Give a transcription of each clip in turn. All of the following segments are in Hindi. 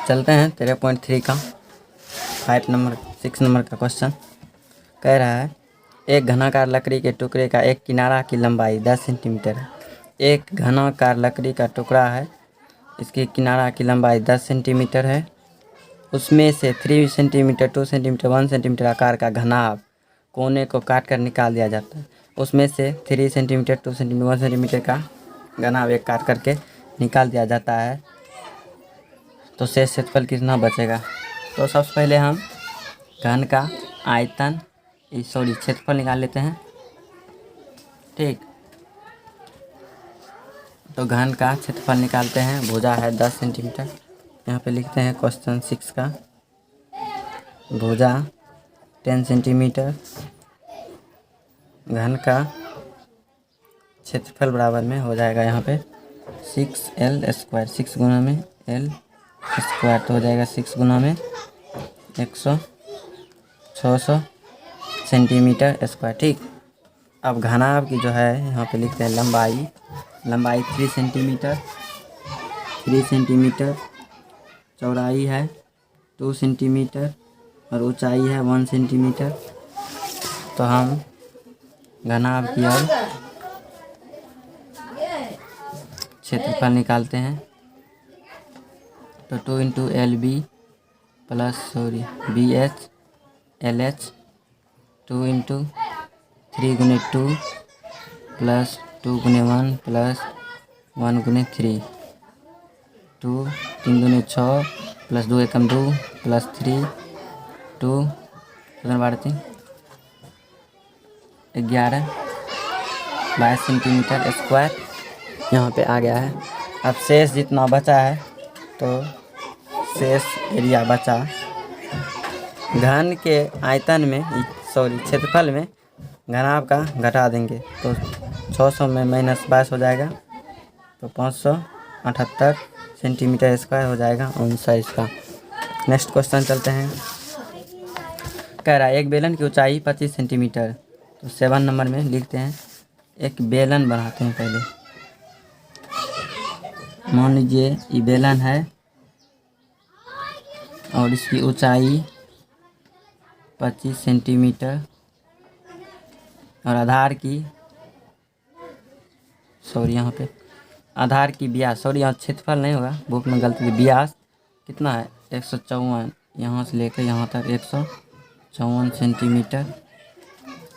चलते हैं 13.3 का 6 नंबर का क्वेश्चन। कह रहा है एक घनाकार लकड़ी के टुकड़े का एक किनारा की लंबाई 10 सेंटीमीटर है। एक घनाकार लकड़ी का टुकड़ा है, इसकी किनारा की लंबाई 10 सेंटीमीटर है। उसमें से 3 सेंटीमीटर 2 सेंटीमीटर 1 सेंटीमीटर आकार का घनाभ कोने को काट कर निकाल दिया जाता है। उसमें से 3 सेंटीमीटर 2 सेंटीमीटर 1 सेंटीमीटर का घनाभ एक काट करके निकाल दिया जाता है, तो शेष क्षेत्रफल कितना बचेगा। तो सबसे पहले हम घन का आयतन क्षेत्रफल निकाल लेते हैं। ठीक, तो घन का क्षेत्रफल निकालते हैं। भुजा है 10 सेंटीमीटर। यहाँ पे लिखते हैं क्वेश्चन 6 का भुजा 10 सेंटीमीटर, घन का क्षेत्रफल बराबर में हो जाएगा यहाँ पे 6L स्क्वायर। 6 गुना में L स्क्वायर तो हो जाएगा 6 गुना में 600 सेंटीमीटर स्क्वायर। ठीक, अब घनाभ की जो है यहाँ पे लिखते हैं लंबाई 3 सेंटीमीटर, चौड़ाई है 2 सेंटीमीटर और ऊंचाई है 1 सेंटीमीटर। तो हम घनाभ की और क्षेत्रफल निकालते हैं। तो 2 into LB plus BH LH 2 into 3 गुने 2 प्लस 2 गुने 1 प्लस 1 गुने 3 2 3 दुने 6 प्लस 2 एकम 2 प्लस 3 2 3 11 22 सेंटीमीटर स्क्वायर यहाँ पे आ गया है। अब शेष जितना बचा है, तो शेष एरिया बचा घन के आयतन में क्षेत्रफल में घनाभ का घटा देंगे, तो 600 में -22 हो जाएगा, तो 578 सेंटीमीटर स्क्वायर हो जाएगा आंसर इसका। नेक्स्ट क्वेश्चन चलते हैं। कह रहा है एक बेलन की ऊंचाई 25 सेंटीमीटर। तो 7 नंबर में लिखते हैं एक बेलन बनाते हैं। पहले मान लीजिए ये बेलन है और इसकी ऊंचाई 25 सेंटीमीटर और आधार की यहाँ पे आधार की व्यास यहाँ क्षेत्रफल नहीं होगा, बुक में गलती, व्यास कितना है 154, यहाँ से लेकर यहाँ तक 154 सेंटीमीटर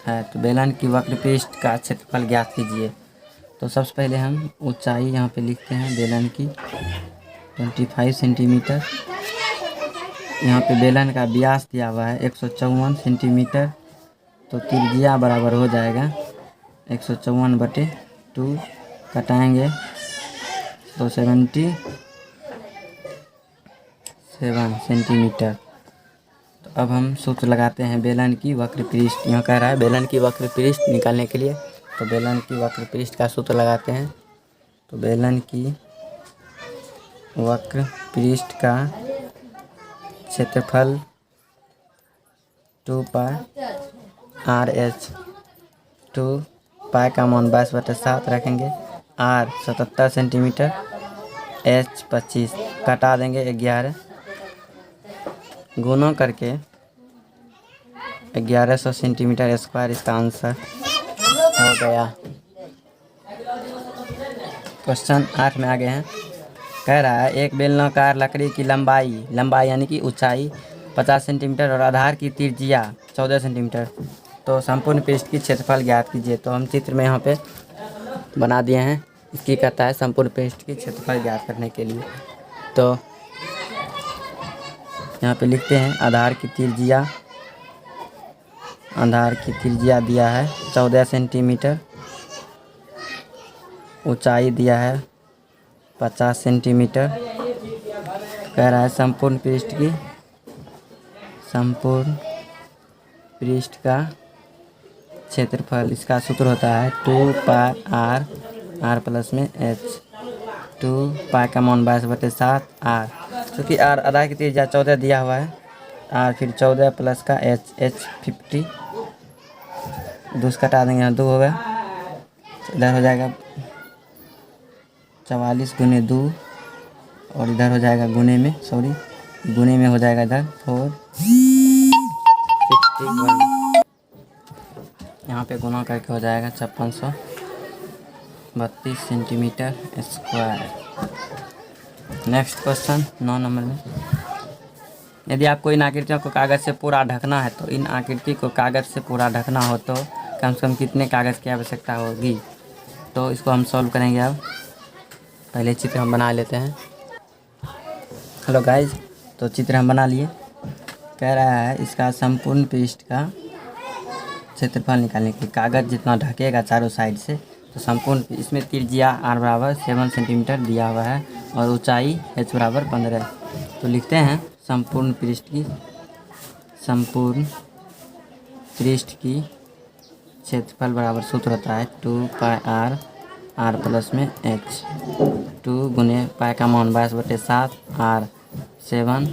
है। तो बेलन की वक्रपृष्ठ का क्षेत्रफल ज्ञात कीजिए। तो सबसे पहले हम ऊंचाई यहाँ पे लिखते हैं बेलन की 25 सेंटीमीटर। यहाँ पे बेलन का व्यास दिया हुआ है 154 सेंटीमीटर, तो त्रिज्या बराबर हो जाएगा 154/2 कटाएंगे तो 77 सेंटीमीटर। तो अब हम सूत्र लगाते हैं बेलन की वक्रपृष्ठ। यहाँ कह रहा है बेलन की वक्रपृष्ठ निकालने के लिए, तो बेलन की वक्रपृष्ठ का सूत्र लगाते हैं। तो बेलन की वक्रपृष्ठ का क्षेत्रफल 2 पाई RH, 2 पाई का मान 22/7 रखेंगे, R 77 सेंटीमीटर, H 25 कटा देंगे 11, गुना करके 1100 सेंटीमीटर स्क्वायर इसका आंसर हो गया। क्वेश्चन 8 में आ गए हैं। कह रहा है एक बेलनाकार लकड़ी की लंबाई यानी कि ऊंचाई 50 सेंटीमीटर और आधार की त्रिज्या 14 सेंटीमीटर। तो संपूर्ण पृष्ठ की क्षेत्रफल ज्ञात कीजिए। तो हम चित्र में यहाँ पे बना दिए हैं। इसकी कहता है संपूर्ण पृष्ठ की क्षेत्रफल ज्ञात करने के लिए। तो यहाँ पे लिखते हैं आधार की त्रिज्या दिया है 14 सेंटीमीटर, ऊंचाई दिया है 50 सेंटीमीटर। कह रहा है संपूर्ण पृष्ठ का क्षेत्रफल, इसका सूत्र होता है 2 पाई R प्लस में H, 2 पाई का मान 22/7 R, क्योंकि R आधार की त्रिज्या 14 दिया हुआ है, R फिर 14 प्लस का H 50, 2 से कटा देंगे, यहाँ 2 होगा, इधर हो जाएगा 44 गुने 2 और इधर हो जाएगा गुने में गुने में हो जाएगा इधर 461। यहाँ पे गुना करके हो जाएगा 5632 centimetre square. Next question 9 number में, यदि आपको इन आकृतियों को कागज़ से पूरा ढकना है तो इन आकृति को कागज़ से पूरा ढकना हो तो कम से कम कितने कागज़ की आवश्यकता होगी। तो इसको हम सॉल्व करेंगे। अब पहले चित्र हम बना लेते हैं। हेलो गाइज, तो चित्र हम बना लिए। कह रहा है इसका संपूर्ण पृष्ठ का क्षेत्रफल निकालने के लिए कागज़ जितना ढकेगा चारों साइड से, तो संपूर्ण इसमें त्रिज्या r बराबर 7 सेंटीमीटर दिया हुआ है और ऊंचाई h बराबर 15। तो लिखते हैं संपूर्ण पृष्ठ की क्षेत्रफल बराबर सूत्र होता है 2πr r प्लस में h। 2 गुने पाई का मान 22/7 r 7,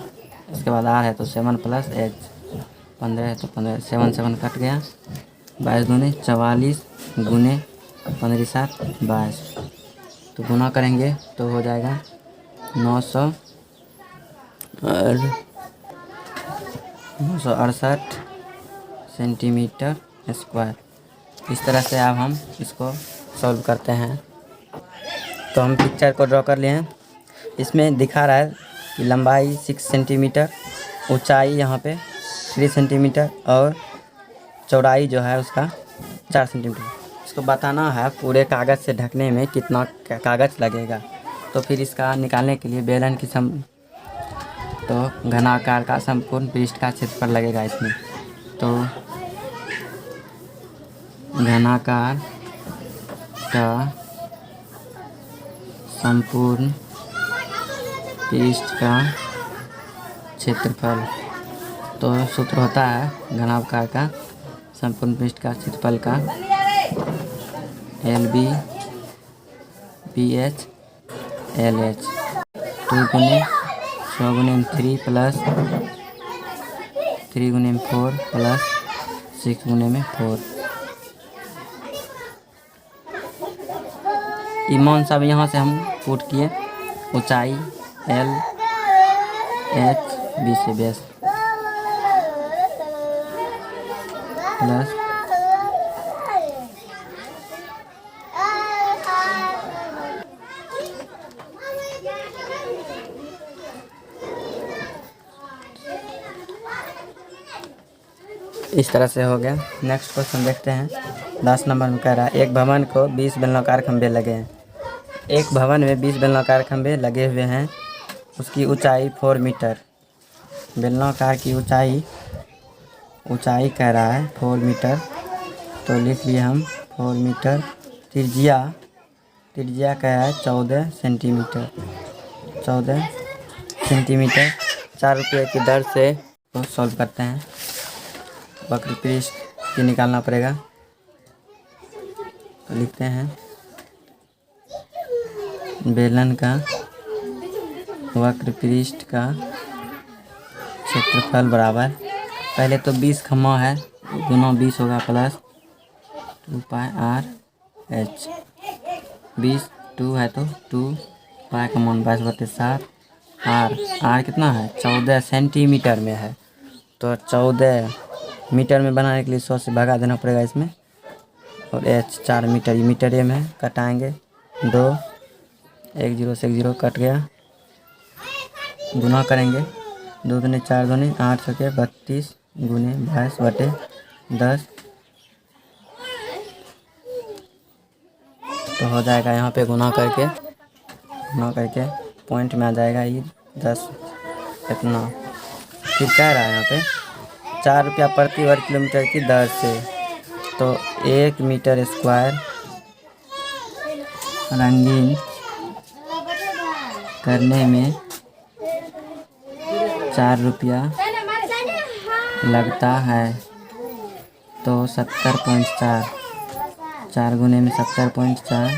इसके बाद r है तो 7 प्लस h 15 है तो 15, 7 कट गया। 22 दूनी 44 गुने 15 22, तो गुना करेंगे तो हो जाएगा 968 सेंटीमीटर स्क्वायर। इस तरह से अब हम इसको सॉल्व करते हैं। तो हम पिक्चर को ड्रॉ कर लिए हैं। इसमें दिखा रहा है कि लंबाई 6 सेंटीमीटर, ऊंचाई यहाँ पे 3 सेंटीमीटर और चौड़ाई जो है उसका 4 सेंटीमीटर। इसको बताना है पूरे कागज़ से ढकने में कितना कागज़ लगेगा। तो फिर इसका निकालने के लिए बेलन की तो घनाकार का संपूर्ण पृष्ठ का क्षेत्रफल लगेगा इसमें। तो घनाकार का संपूर्ण पृष्ठ का क्षेत्रफल, तो सूत्र होता है घनाकार का संपूर्ण पृष्ठ का क्षेत्रफल का LB BH LH। 2 गुने 6 गुने 3 प्लस 3 गुने 4 प्लस 6 गुने में 4। मान सब यहाँ से हम पुट किए। ऊंचाई L H B से बेस प्लस इस तरह से हो गया। नेक्स्ट क्वेश्चन देखते हैं। 10 नंबर में कह रहा है एक भवन को 20 बेलनाकार खंभे लगे हैं। एक भवन में 20 बेलनाकार खंभे लगे हुए हैं, उसकी ऊंचाई 4 मीटर। बेलनाकार की ऊंचाई कह रहा है 4 मीटर, तो लिख लिए हम 4 मीटर। त्रिज्या क्या है 14 सेंटीमीटर। 4 रुपये की दर से तो सॉल्व करते हैं। वक्र पृष्ठ की निकालना पड़ेगा, तो लिखते हैं बेलन का वक्र पृष्ठ का क्षेत्रफल बराबर, पहले तो 20 खम्मा है, गुना 20 होगा प्लस 2πr h। 20 2 है तो 2 पाई का मान 22/7 r कितना है 14 सेंटीमीटर में है, तो 14 मीटर में बनाने के लिए 100 से भगा देना पड़ेगा इसमें। और h 4 मीटर, ये मीटर में कटाएंगे 2, 1 0 से 1 0 कट गया। गुना करेंगे 2 दूनी 4 दूनी 8 सके 32 गुने 22/10, तो हो जाएगा यहाँ पे गुना करके पॉइंट में आ जाएगा ये 10 इतना। फिर कह रहा है यहाँ पे 4 रुपया प्रति वर्ग किलोमीटर की दर से, तो 1 मीटर स्क्वायर रंगीन करने में 4 रुपया लगता है, तो 70.4, 4 गुने में 70.4